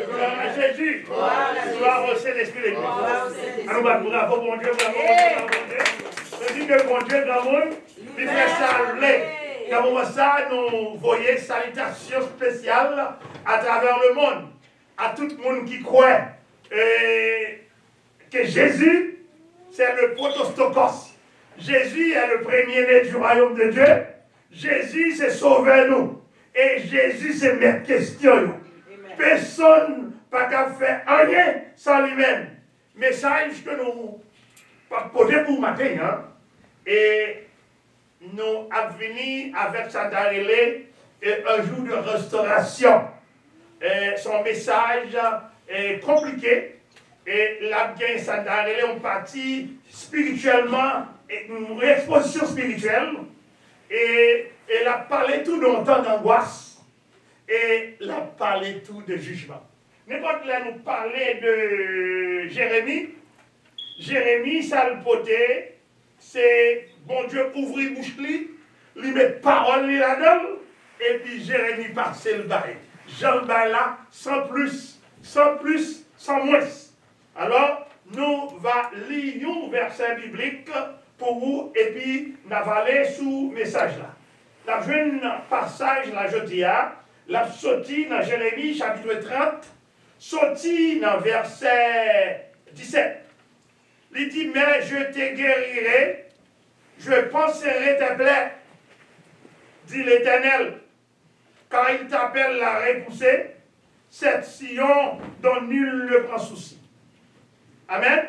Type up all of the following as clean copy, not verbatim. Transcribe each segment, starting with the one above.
Gloire à Jésus. Gloire au Saint-Esprit de Dieu. Alors, bravo, bon Dieu, bravo, bon Dieu. Je dis que bon Dieu, dans le monde, il fait saluer. Dans le moment ça, nous voyons salutations spéciales à travers le monde. À tout le monde qui croit que Jésus, c'est le protostokos. Jésus est le premier-né du royaume de Dieu. Jésus, c'est sauver nous. Et Jésus, c'est mes questions. Personne n'a qu'à faire rien sans lui-même. Message que nous posons pour matin. Hein? Et nous avons venu avec Santarélé un jour de restauration. Son message est compliqué. Et la bien Santarélé, on partit spirituellement, une exposition spirituelle. Et elle a parlé tout longtemps d'angoisse. Et elle a parlé tout de jugement. N'importe là, nous parler de Jérémie. Jérémie, ça le poté, c'est bon Dieu ouvrir bouche lui met parole là-dedans, et puis Jérémie passe le bail. Jean le bail là, sans plus, sans moins. Alors, nous allons lire un verset biblique pour vous, et puis nous allons aller sous message là. La jeune passage, là, je dis, la sortie dans Jérémie, chapitre 30, sortie dans verset 17. Il dit, mais je te guérirai, je panserai tes plaies, dit l'Éternel, car il t'appelle la repousser, cette Sion dont nul ne prend souci. Amen.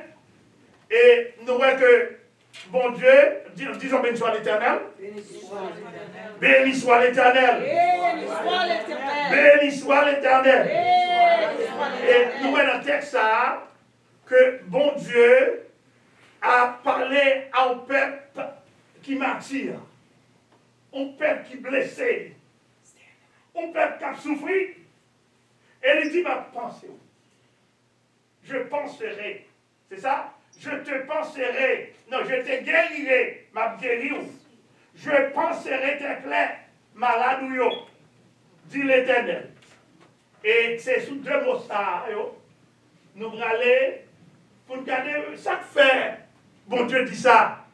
Et nous voyons que, bon Dieu, disons béni soit l'Éternel. Béni soit l'Éternel. Béni soit l'Éternel. Et nous voyons dans le texte ça, que bon Dieu a parlé à un peuple qui m'attire, un peuple qui est blessé, un peuple qui a souffert. Et il dit, ma pensée, je penserai, c'est ça? Je te penserai, non, je te guérirai, ma guérir. Je penserai tes plaies, malade ou yo, dit l'Éternel. Et c'est sous deux mots ça, nous allons aller pour regarder ça que fait. Bon Dieu dit ça.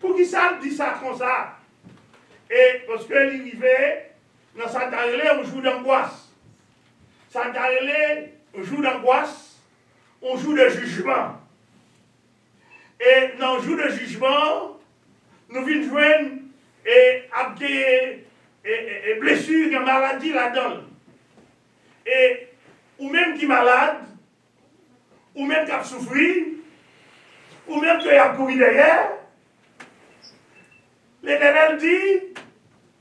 Pour qui ça dit ça comme ça? Et parce que l'arrivée, dans Santarélé, on joue d'angoisse. Santarélé, on joue d'angoisse, on joue de jugement. Et dans le jour de jugement, nous venons joindre et blessures, et maladie là-dedans. Et ou même qui est malade, ou même qui a souffert, ou même qui a couru derrière, l'Éternel dit,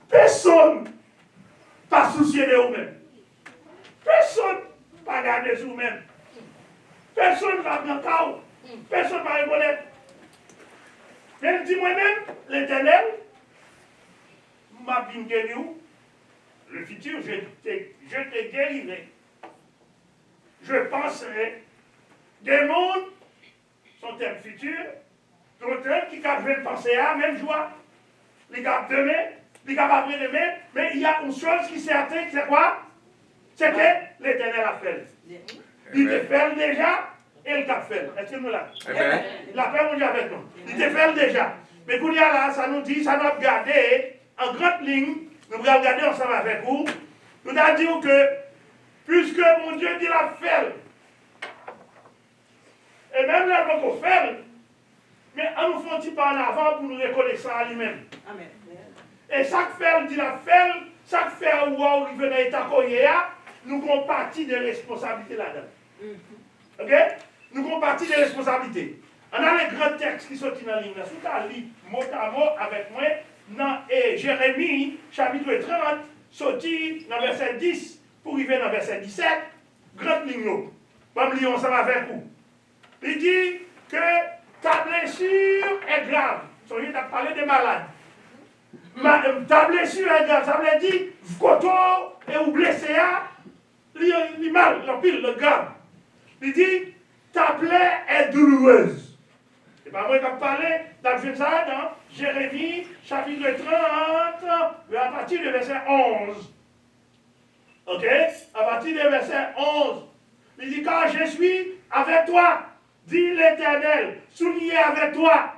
personne pas soucier de vous-même. Personne pas garder sur vous-même. Personne va prendre chaos. Personne va reconnaître. Mais dit moi-même, l'Éternel, m'a bien guéri. Le futur, je te guérirai. Je penserai. Des mondes sont un futur, d'autres qui peuvent penser à même joie. Les gars demain, les gars après-demain, mais il y a une chose qui est certaine, c'est quoi? C'est que l'Éternel a fait. Il te fait déjà, et il t'a fait. Est-ce que nous l'avons? La paix, mon Dieu, avec nous. Il te fait déjà. Mais quand il y a là, ça nous dit, ça nous a regardé en grande ligne, nous allons regarder ensemble avec vous. Nous allons dire que, puisque mon Dieu dit la fait, et même là, on peut faire, mais on nous fait par en avant pour nous reconnaître ça à lui-même. Amen. Et chaque fait, dit la fait, chaque fait où on venait à l'état nous avons partie de responsabilité là-dedans. Ok? Nous avons partie de responsabilité. On a les grands textes qui sont dans la ligne. Si tu as lu mot à mot avec moi, dans Jérémie, chapitre 30, sorti dans verset 10 pour arriver dans verset 17, grande ligne. Bon, nous lisons ensemble avec vous. Il dit que ta blessure est grave. Tu as parlé des malades. Ta blessure est grave. Ça veut dire, quand tu es blessé, il est mal, le grave. Il dit, ta plaie est douloureuse. C'est pas moi qui ai parlé dans Jérémie, chapitre 30, à partir du verset 11. Ok? À partir du verset 11. Il dit, quand je suis avec toi, dit l'Éternel, soulié avec toi.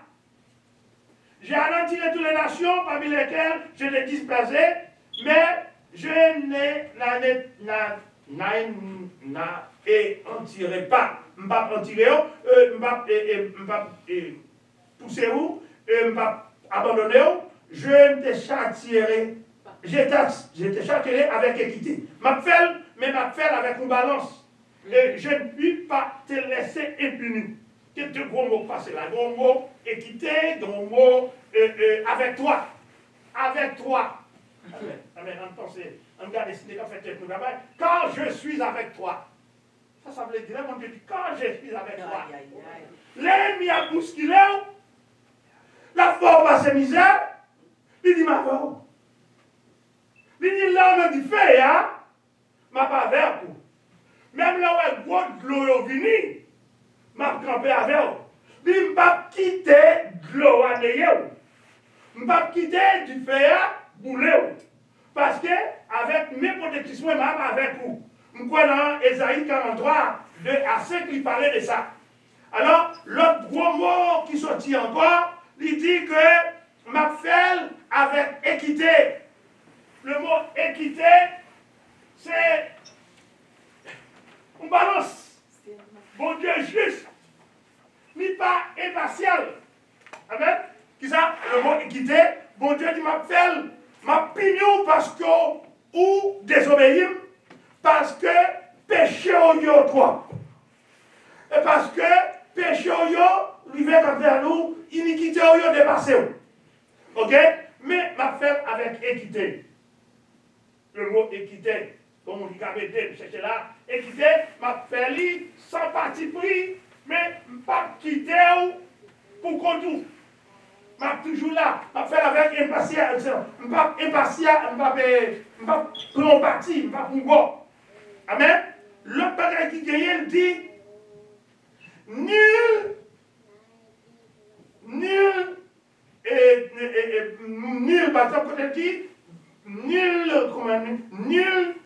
J'ai anéanti toutes les nations parmi lesquelles je les dispersais, mais je n'anéantirai pas. Je ne vais pas pousser où, je ne vais pas abandonner où, je te châtierai. Je te châtierai avec équité. Mais ma fait avec une balance. Et je ne puis pas te laisser impuni. Que deux gros mots passés là. Gros mot équité, gros mot avec toi. Avec toi. Amen. Amen. On regarde dessiner quand fait le travail. Quand je suis avec toi. Ça veut dire, mon Dieu dit, quand je suis avec toi. L'ennemi a bousculé. La forme à ses misères. Il dit, ma voix. Il dit, là, on a dit, fait, hein. Ma pas avec vous. Même là où elle gros de l'eau vini, m'a campé avec vous. Il ne pas quitter de l'eau à neyer. Il ne pas quitter du feu à bouler. Parce que avec mes protections, je m'a avec vous. Je crois dans Ésaïe 43, 2 à 5, il parlait de ça. Alors, l'autre gros mot qui sortit encore, il dit que m'a fait avec équité. Le mot équité, c'est une balance. Bon Dieu juste. Ni pas impartial. Amen. Qui ça? Le mot équité. Bon Dieu dit m'a pignon parce que ou désobéir. Parce que péché au yo toi. Et parce que péché au yo, lui vient vers nous, iniquité au yo dépassé. Ok? Mais m'a fait avec équité. Le mot équité. Comme on dit KBD, c'est là, équité, m'a fait lui sans parti pris, mais pas quitter pour conduire. M'a toujours là, m'a fait avec impatience, m'a impatient, m'a prendre parti, m'a pour bon. Amen. L'autre bagage qui gagne, il dit, nul, par exemple, quand il dit, nul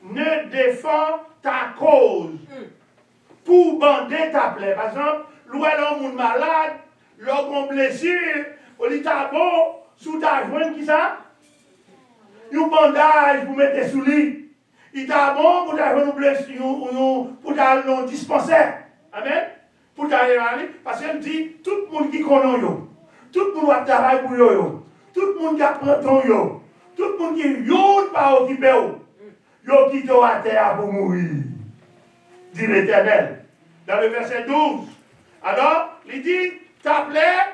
ne défend ta cause pour bander ta plaie. Par exemple, l'homme malade, l'homme blessure, au lit bon, sous ta jointe, qui ça? Un bandage pour mettre sous lit. Il t'a bon pour ta jointe blessure, pour ta dispensaire. Amen? Pour ta parce qu'elle dit, tout le monde qui connaît yo, tout le monde qui travaille pour yo, tout le monde qui apprend ton yo. Tout le monde qui n'est pas occupé, yo quitte à terre pour mourir, dit l'Éternel. Dans le verset 12. Alors, il dit, ta plaie,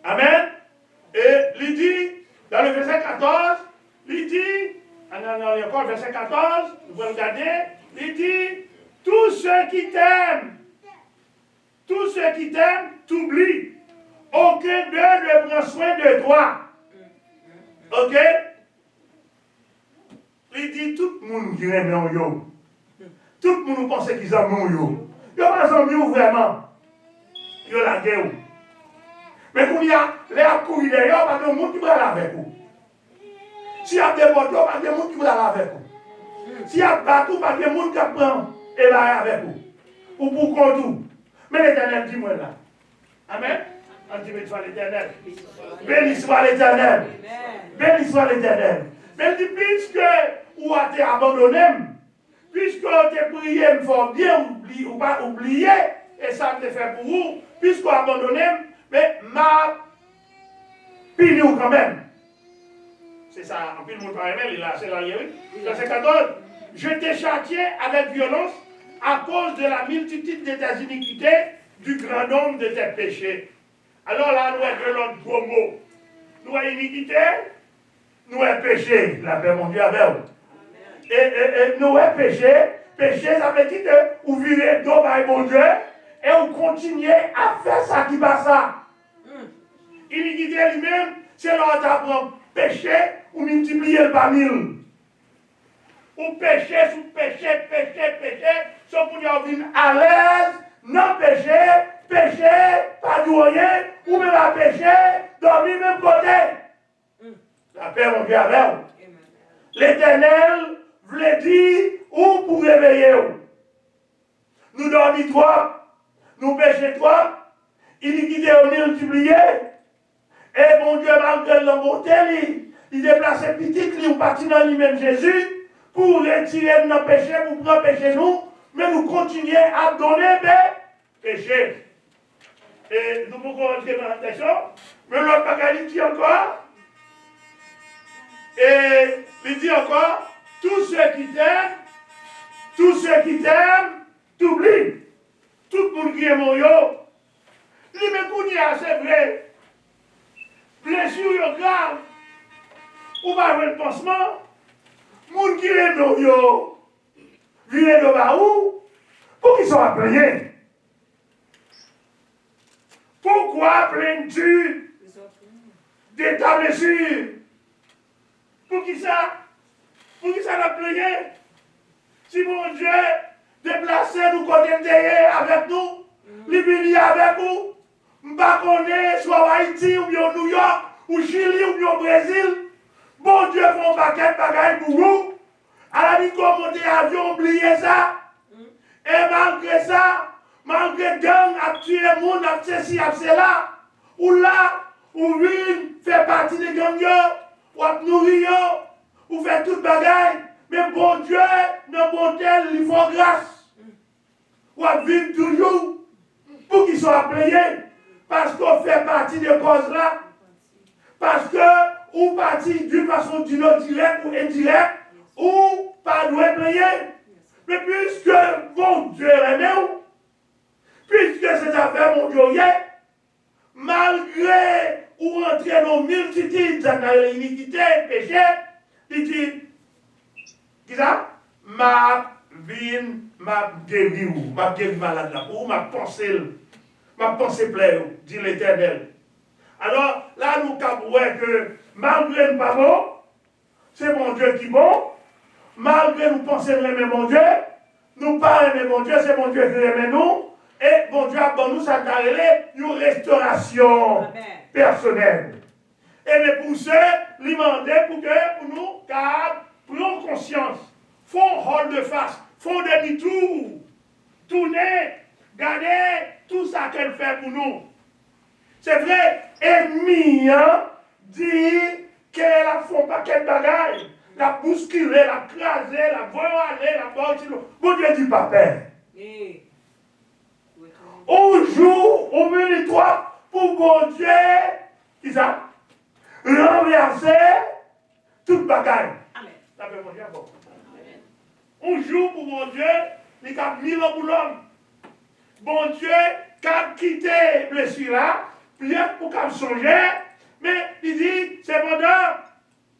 amen. Et il dit, dans le verset 14, il dit, il y a encore le verset 14, vous pouvez regarder, il dit, tous ceux qui t'aiment, t'oublient. Aucun d'eux ne prend soin de toi. Ok? Il dit tout le monde qui aime yo. Tout le monde pense qu'ils aiment yo. Yo pas amis vraiment. Yo la guerre. Mais quand il y a les courir derrière, pas de monde qui va avec vous. Si y a des motos, pas de monde qui va avec vous. Si y a bateau, pas de monde qui prend et va avec vous. Ou pour contour. Mais l'Éternel dit moi là. Amen. On dit, béni soit l'Éternel. Béni soit l'Éternel. Béni soit l'Éternel. Mais il dit, puisque vous avez abandonné, puisque vous avez prié, il faut bien ou pas oublier, et ça me fait pour vous, puisque vous avez abandonné, mais m'a puni quand même. C'est ça, en plus le monde par email, il a c'est là, verset 14. Je t'ai châtié avec violence à cause de la multitude de tes iniquités, du grand nombre de tes péchés. Alors là, nous avons l'autre gros mot. Nous avons iniquité, nous avons péché. La paix, mon Dieu, avec vous. Et nous avons péché. Péché, ça veut dire que vous vivez d'eau par mon Dieu et vous continuez à faire ça qui va ça. Iniquité lui-même, c'est l'autre apprendre. Péché, ou multiplier le par mille. Ou péché, sous péché, sauf pour nous venir à l'aise, non péché, pas du rien, ou même à péché, dormir même côté. La paix, mon Dieu, avec vous. L'Éternel voulait dire ou pour réveiller. Nous dormons trop, nous péchons trop, iniquité multipliée. Et mon Dieu, malgré la bonté, il déplace petit, il partit dans lui-même Jésus pour retirer nos péchés, pour prendre péché nous, mais nous continuons à donner des péchés. Et nous pouvons rentrer dans la question, mais l'autre bagage dit encore, et il dit encore, tous ceux qui t'aiment, t'oublient. Tout le monde qui est mon yo. Il me connaît, c'est vrai. Blessure grave. Ou pas le pansement. Moun qui est mon yo. Vire de baou. Pour qu'ils soient payés. Pourquoi plains-tu de ta blessure? Pour qui ça? Pour qui ça l'a payé? Si mon Dieu déplacé nous côté avec nous, il vient avec nous, m'pas connaît soit Haïti ou bien New York ou Chili ou bien Brésil, bon Dieu fait un paquet de bagailles pour vous. À la vie commander avion, oubliez ça. Et malgré ça, malgré gang a tué le monde, a fait ci, a fait là, ou là, ou une fait partie des gangs, ou a nourrir, ou fait toute bagaille. Mais bon Dieu, nos bontés, il faut grâce. Ou à vivre toujours pour qu'ils soient payés. Parce qu'on fait partie de causes là. Parce que, ou partie d'une façon d'une autre, directe ou indirecte, ou pas doit payer. Mais puisque mon Dieu aime, puisque ces affaires, mon Dieu, malgré ou entrer dans multitudes d'iniquités, péchés, il dit, qui ça? Ma vie, ma guéri malade là, ou ma pensée plaît, dit l'Éternel. Alors, là, nous avons que malgré nous pas bon, c'est mon Dieu qui est bon. Malgré nous penser aimer mon Dieu, nous pas aimer mon Dieu, c'est mon Dieu qui aime nous. Et mon Dieu a bon nous, ça a une restauration personnelle. Et mais pour ce, il demandait pour nous, car prenons conscience, font rôle de face, font demi-tour, tourner, garder tout ça qu'elle fait pour nous. C'est vrai, ennemi dit qu'elle a fait un paquet de bagailles, la bousculer, la craser, la voiler, la border. Bon Dieu dit pas peur. On joue au milieu de toi pour bon Dieu, qui ça? Renverser toute bagaille. On joue pour mon Dieu, il a 1000 ans pour l'homme. Bon Dieu, quand quitté blessure là, bien pour qu'elle songe, mais il dit, c'est pendant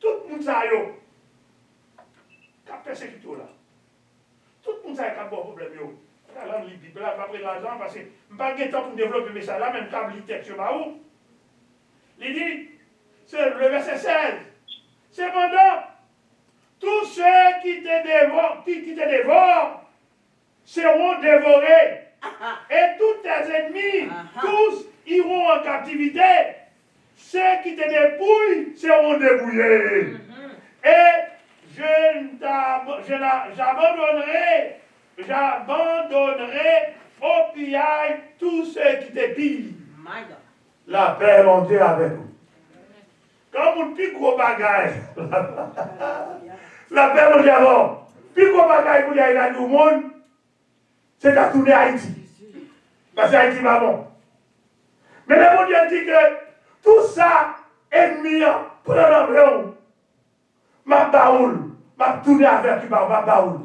tout le monde ça yo. Quand persécuté là. Tout le monde ça a un problème yo. Là, je ne vais pas prendre l'argent parce que je n'ai pas de temps pour développer ça là, même quand je lis texte sur où. Il dit, c'est le verset 16. Cependant, tous ceux qui te dévorent seront dévorés. Et tous tes ennemis, tous iront en captivité. Ceux qui te dépouillent seront dépouillés. Et j'abandonnerai au pillage tous ceux qui te pillent. La paix, mon Dieu, avec vous. Comme un plus gros bagaille. La paix, mon Dieu, avant. Plus gros bagaille pour y aller dans le monde, c'est à tourner Haïti. Parce que Haïti va bon. Mais le mon Dieu dit que tout ça, ennemi, pour l'enlever, ma baoule, ma tourner avec qui ma baoule.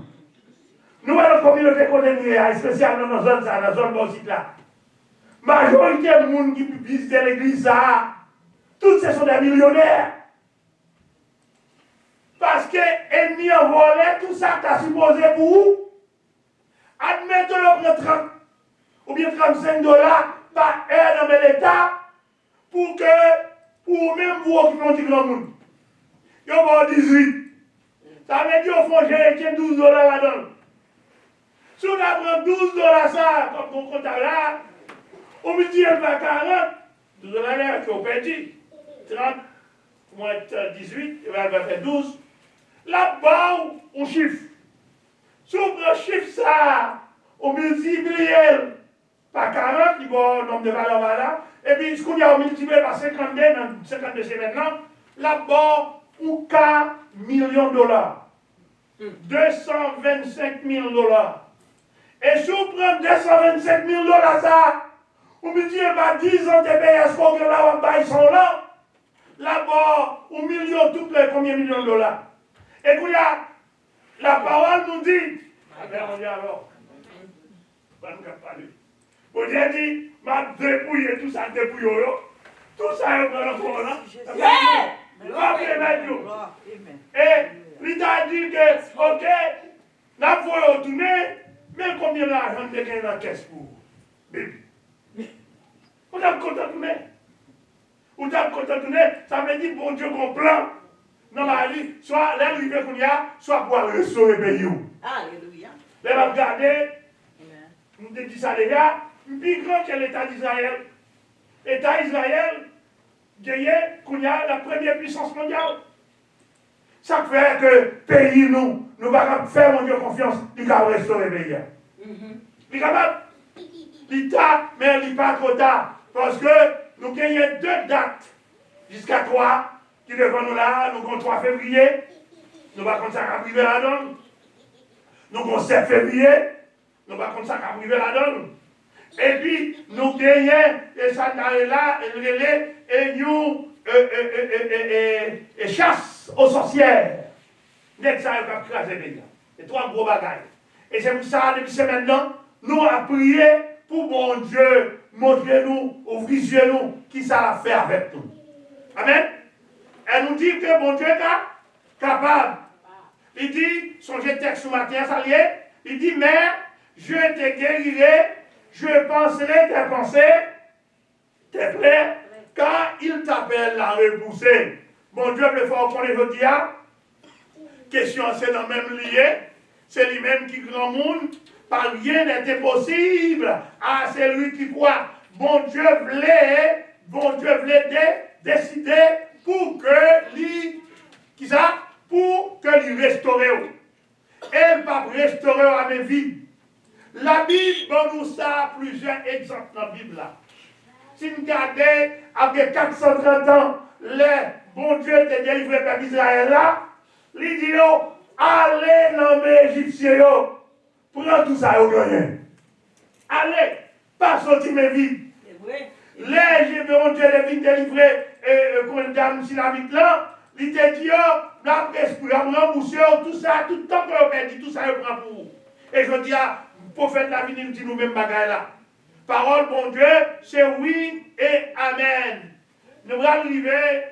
Nous, dans la communauté qu'on est, spécialement dans la zone bosite là, majorité de monde qui visite l'église, tous ces sont des millionnaires. Parce que l'ennemi a volé tout ça, tu as supposé pour vous. Admettons le prend 30 ou bien 35 dollars par heure dans l'État pour même vous occuper du grand monde. Ils vont 18. Ça veut dire au fond, j'ai 12 dollars là-dedans. Si on apprend 12 dollars ça, comme mon comptable là, on multiplie par 40, 12 dollars là, qui ont perdu. 30 moins 18, il va faire 12. Là-bas, on chiffre. Si on prend chiffre ça, on multiplie par 40, il va au nombre de valeurs là. Et puis, ce qu'on a multiplié par 52, dans 52 c'est maintenant, là-bas, on a millions de dollars. 225 000 dollars. Et si on prend 225 000 dollars, ça, on multiplie par 10 ans de PSK que là, ils sont là. Là-bas, au million, tout les combien de millions de dollars. Et puis, la parole nous dit, on dit alors, on va nous parler. On dit, m'a dépouillé, tout ça dépouillé, tout ça est encore là. Et l'État dit que, ok, n'a pas retourner, mais combien d'argent de gain dans la caisse pour bébé? On a content ou t'as content ça veut dire bon Dieu qu'on plan dans la vie, soit l'arrivée qu'on y a, soit pour restaurer le pays. Alléluia. Les va regarder, nous dit ça déjà, plus grand que l'État d'Israël. L'État d'Israël, gagné qu'on y a la première puissance mondiale. Ça fait que le pays, nous allons faire mon Dieu confiance, il va restaurer le pays. Il est capable. L'État, mais il n'est pas trop tard. Parce que nous gagnons 2 dates jusqu'à 3 qui devant nous là. Nous avons 3 février. Nous allons ça à priver la donne. Nous avons 7 février. Nous allons ça à priver la donne. Et puis, nous gagnons, et ça est là, et nous, chasse aux sorcières. Dès que ça va craser les gars. C'est 3 gros bagailles. Et c'est pour ça, depuis ce maintenant, nous avons prié pour mon Dieu, montrez-nous, ouvrez-nous, qui ça a fait avec nous. Amen. Elle nous dit que mon Dieu est capable. Il dit, songez texte ce matin, ça y est, il dit, mais je te guérirai, je penserai tes pensées, tes plaies, car il t'appelle la repousser. Mon Dieu, le fort qu'on est dit, question c'est dans le même lié, c'est lui-même qui grand monde, par rien n'était possible à celui qui croit. Bon Dieu voulait décider pour que lui, qui ça? Pour que lui restaure. Elle va restaurer à mes vies. La Bible donne nous ça plusieurs exemples dans la Bible là. Si nous regardons après 430 ans, le bon Dieu te délivré par Israël là, il dit allez dans les Égyptiens, prends tout ça au gagné. Allez, pas sortir mes vies. Les Gébrons Dieu les vies délivrées pour une dame synamique là, il te dit la presse pour rembourser tout ça, tout le temps que vous perdez, tout ça, je prends pour vous. Et je dis à prophète la vie, nous dit nous-mêmes bagaille là. Parole, bon Dieu, c'est oui et amen. Nous allons arriver,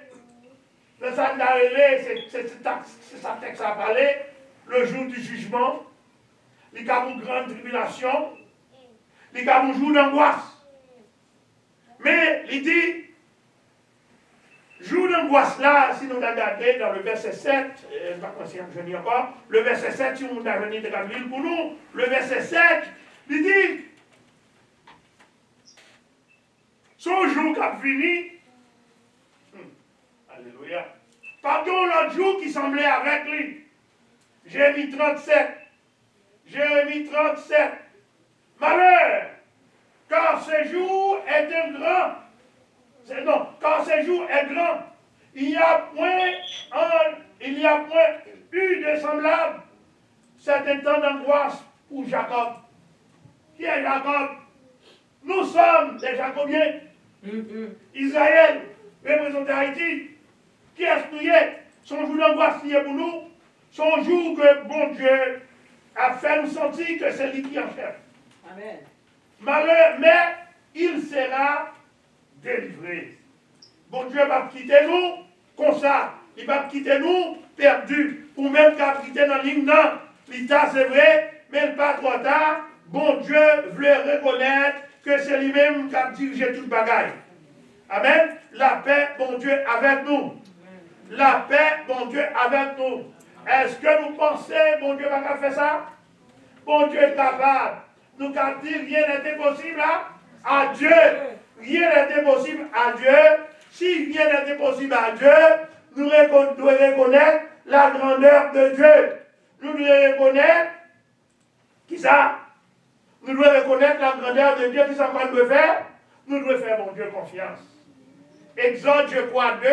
le Sandarélé, c'est ça texte à parler, le jour du jugement, il y a une grande tribulation, il y a un jour d'angoisse. Mais il dit, jour d'angoisse là, si nous regardons dans le verset 7, je ne sais pas si je dis encore, le verset 7, si on a venu de Gabriel pour nous, le verset 7, il dit, son jour qui a fini, alléluia, pardon l'autre jour qui semblait avec lui, Jérémie 37, malheur, car ce jour est un grand, car ce jour est grand, il n'y a point eu de semblable, c'est un temps d'angoisse pour Jacob. Qui est Jacob? Nous sommes des Jacobiens. Israël représente Haïti. Qui est-ce qu'il est? Son jour d'angoisse qui est pour nous, son jour que bon Dieu a fait nous sentir que c'est lui qui en chef. Amen. Malheur, mais il sera délivré. Bon Dieu va quitter nous comme ça. Il va quitter nous perdus. Ou même qu'à quitter dans l'hymne, l'État c'est vrai, mais pas trop tard. Bon Dieu voulait reconnaître que c'est lui-même qui a dirigé toute bagaille. Amen. La paix, bon Dieu, avec nous. La paix, bon Dieu, avec nous. Est-ce que nous pensons, bon Dieu va faire ça? Bon Dieu est capable. Nous avons dit rien n'était possible à Dieu. Rien n'était possible à Dieu. Si rien n'était possible à Dieu, nous devons reconnaître la grandeur de Dieu. Nous devons reconnaître, qui ça? Nous devons reconnaître la grandeur de Dieu, qui ça qu'on doit faire? Nous devons faire, mon Dieu, confiance. Exode, je crois, 2,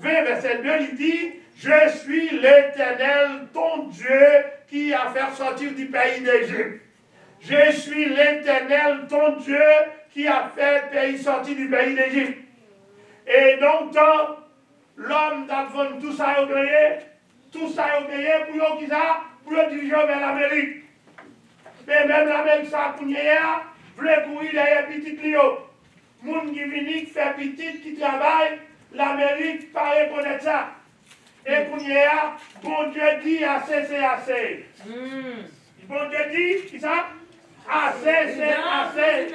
20, verset 2, il dit, je suis l'Éternel, ton Dieu, qui a fait sortir du pays d'Égypte. Je suis l'Éternel, ton Dieu, qui a fait le pays sortir du pays d'Égypte. Et donc, l'homme d'Advon, tout ça a gagné pour qui ça? Pour diriger vers l'Amérique. Mais même l'Amérique, ça, pour voulait courir derrière petit Clio. Moun qui vient, qui fait petit, qui travaille, l'Amérique pas reconnaître ça. Et pour bon Dieu dit assez, c'est assez. Bon Dieu dit, qui ça? Assez, c'est assez.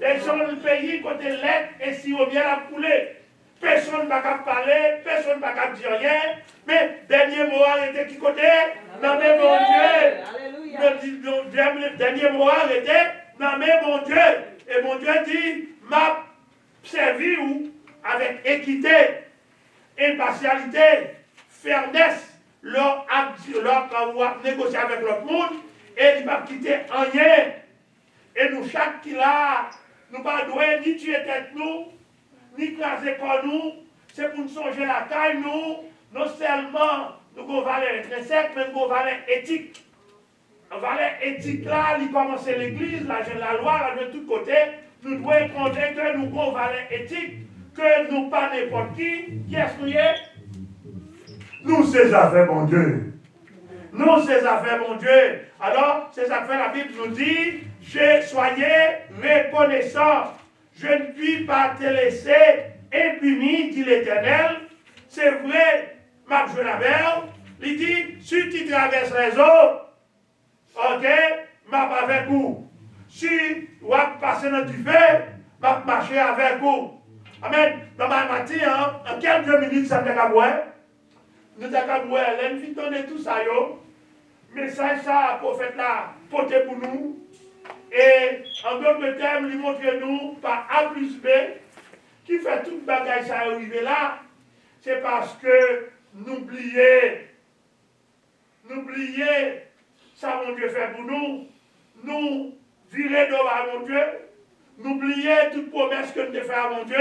Et sur le pays, côté lettre, et si on vient à couler, personne ne va parler, personne ne va dire rien. Mais dernier mot arrêté qui côté? Non, mais mon Dieu. Dernier mot arrêté, non, mais mon Dieu. Et mon Dieu dit, m'a servi où? Avec équité, impartialité, fairness, leur négocier avec l'autre monde, et il ne va quitter rien. Et nous, chaque qui là, nous ne devons pas ni tuer tête nous, ni craser corps nous, c'est pour nous songer la taille nous, non seulement nous avons valeur intrinsèque, mais nous avons valeur éthique. La valeur éthique là, il commence l'église, la loi, de tous côtés, nous devons compter que nous avons valeur éthique, que nous pas n'importe qui est-ce que nous est? Nous, c'est affaires, mon Dieu. Nous, c'est affaires, mon Dieu. Alors, c'est affaires, la Bible nous dit, soyez reconnaissants. Je ne puis pas te laisser impuni, dit l'Éternel. C'est vrai, Marc Jonavel, il dit, si tu traverses les eaux, ok, m'a avec vous. Si tu vas passer dans du feu, m'a marcher avec vous. Amen. Dans ma matin, en quelques minutes, ça me boire. Nous avons boire, l'invitation de tout ça, message ça, prophète là, porté pour nous. Et en d'autres termes, il montre nous par A plus B, qui fait toute bagaille ça arriver là, c'est parce que n'oubliez ça mon Dieu fait pour nous virer devant mon Dieu, n'oubliez toute promesse que nous devons faire à mon Dieu,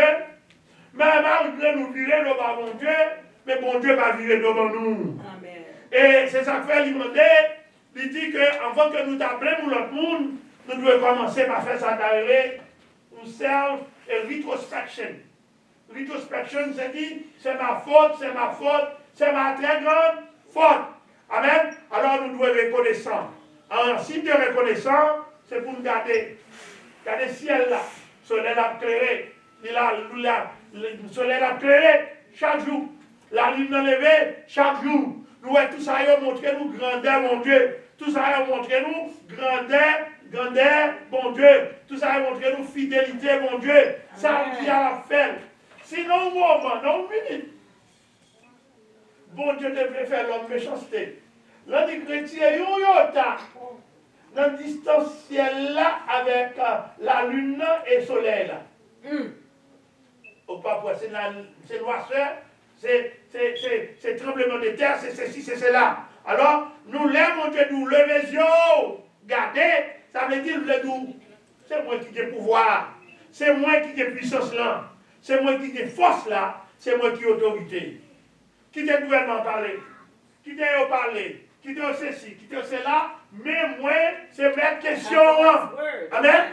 mais malgré nous virer devant mon Dieu, mais mon Dieu va virer devant nous. Amen. Et c'est ça que fait demander, il dit qu'avant que nous t'appelions l'autre monde, nous devons commencer par faire ça d'arrêt, nous serve et retrospection. Retrospection, c'est dit, c'est ma faute, c'est ma très grande faute. Amen. Alors nous devons être reconnaissants. En signe de reconnaissance, c'est pour nous garder le ciel là, le soleil a éclairé, le soleil a éclairé chaque jour, la lune enlevée chaque jour. Nous voyons tout ça, il montre nous grandeur, mon Dieu. Tout ça, il montre nous grandeur, mon Dieu. Tout ça, il montre nous fidélité, mon Dieu. Ça, qui a fait. Sinon, moment, non, minute. Bon Dieu devrait faire l'homme méchanceté. L'un des chrétiens, yota. Dans le distanciel là, avec la lune et le soleil là. Au papa, c'est noirceur, c'est tremblement de terre, c'est ceci, c'est cela. Alors, nous l'aimons Dieu, nous lever les yeux, gardez, ça veut dire le doux. C'est moi qui ai pouvoir, c'est moi qui ai puissance là, c'est moi qui ai force là, c'est moi qui ai autorité. Qui t'ai gouvernement parlé, qui t'ai parlé, qui t'ai ceci, qui t'ai cela, mais moi, c'est mes questions. Amen.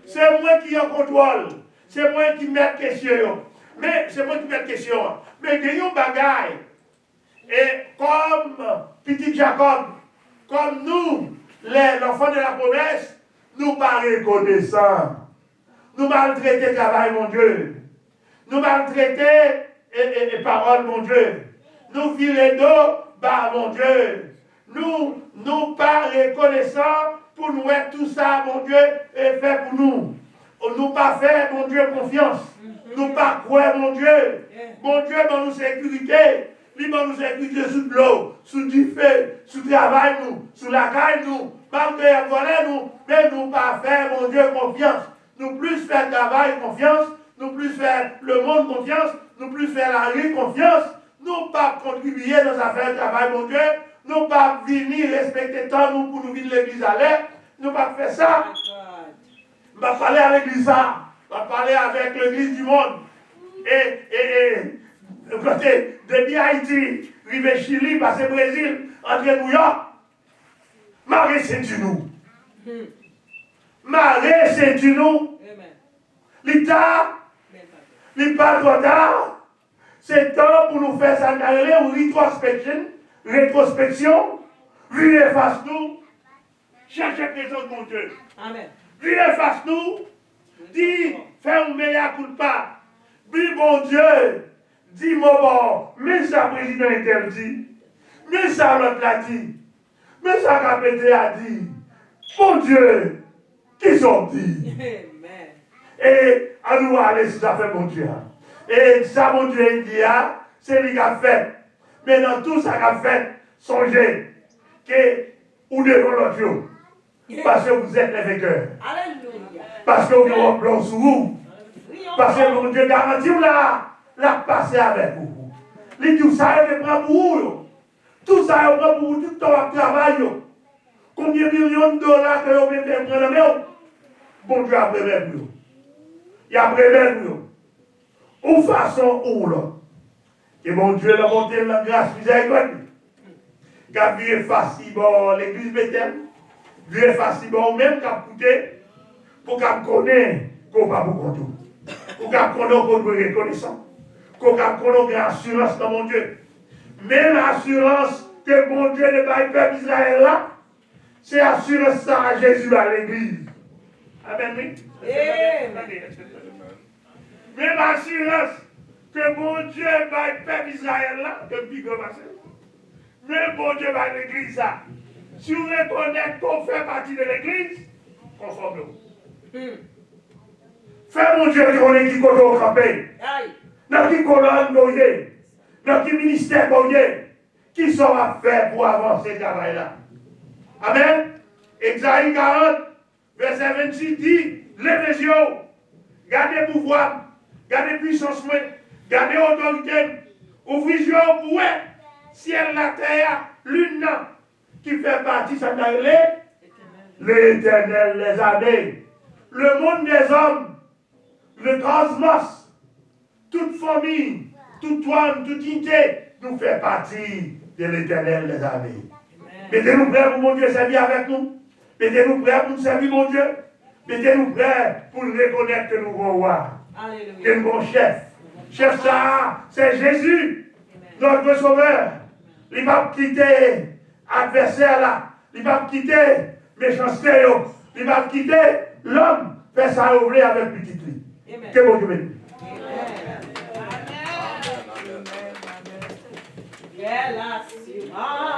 C'est moi qui ai contrôle, c'est moi qui mets question. Mais c'est moi qui mets question. Mais il y a un bagaille. Et comme petit Jacob, comme nous, l'enfant de la promesse, nous pas reconnaissants. Nous maltraiter le travail, mon Dieu. Nous maltraiter et parole, mon Dieu. Nous virer d'eau, bah, mon Dieu. Nous pas reconnaissants pour nous être tout ça, mon Dieu, et fait pour nous. Nous pas faire, mon Dieu, confiance. Nous pas croire, mon Dieu. Mon Dieu, dans nos sécurité. Lui, dans nos sécurité sous l'eau, sous du feu, sous le travail, nous, sous la caille, nous, malgré la volée, nous, mais nous pas faire, mon Dieu, confiance. Nous plus faire le travail, confiance. Nous plus faire le monde, confiance. Nous plus faire la rue, confiance. Nous pas contribuer dans l'affaire de travail, mon Dieu. Nous pas venir respecter tant nous pour nous venir l'église à l'air. Nous pas faire ça. On va parler avec l'église ça. On va parler avec l'église du monde. Et côté depuis Haïti, rive Chili, passer Brésil, entrer New York. Marie, c'est du nous. Marie, c'est du nous. L'État, l'État trop tard. C'est temps pour nous faire ça, une rétrospection, virer face nous, chercher présence de mon Dieu. Amen. Virer face nous, dis, fais un meilleur coup de pas. Dis, mon Dieu, dis, mon bon, mais ça, président interdit, mais ça, l'autre l'a dit, mais ça, Capété a dit, mon Dieu, qui sont dit? Amen. Et à nous aller si ça fait mon Dieu. Et ça, mon Dieu, il dit, c'est lui qui a fait. Mais dans tout ça qu'il a fait, songez que vous devez l'autre jour. Parce que vous êtes les vainqueurs. Alléluia. Parce que vous avez un plan sur vous. Parce que mon Dieu garantit vous la passer avec vous. Les tout ça, il prend pour vous. Tout ça, il prend pour vous, tout ton travail. Combien de millions de dollars que vous avez prendre? Bon Dieu a prévu vous. Il a prévu vous. Ou façon ou là. Et mon Dieu l'a monté dans la grâce miséricorde. Qu'a vu facile l'église Bethel. Vu facile même qu'a coûté pour qu'à connaître qu'on va vous compter. Pour qu'à connaître qu'on doit reconnaissant. Pour qu'à connaître une assurance dans mon Dieu. Même assurance que mon Dieu ne va pas Israël là, c'est assurance ça à Jésus à l'église. Amen. Même assurance que mon Dieu va faire Israël là, que Bigo va faire. Même mon Dieu va l'église là. Si vous reconnaissez qu'on fait partie de l'église, conforme-nous. Fais mon Dieu qu'on est qui côté au campé. Dans qui colonne nous dans qui ministère nous qui sont à faire pour avancer ce travail là. Amen. Exaïe 40, verset 26 dit, levez les yeux, gardez pouvoir, gardez puissance, gardez autorité, ouvrez les yeux pour ciel, la terre, lune, qui fait partie, ça n'a l'Éternel, les années, le monde des hommes, le cosmos, toute famille, toute âme, toute unité, nous fait partie de l'Éternel, les années. Mettez-nous prêts pour mon Dieu servir avec nous. Mettez-nous prêts pour nous servir, mon Dieu. Mettez-nous prêts pour reconnaître que nous avons roi, que nous avons chef. Chef ça, c'est Jésus, notre sauveur. Il va quitter l'adversaire là. Il va quitter méchanceté. Il va quitter l'homme. Fait ça ouvrir avec petit lit. Que bon Dieu bénisse. Quelle assurance.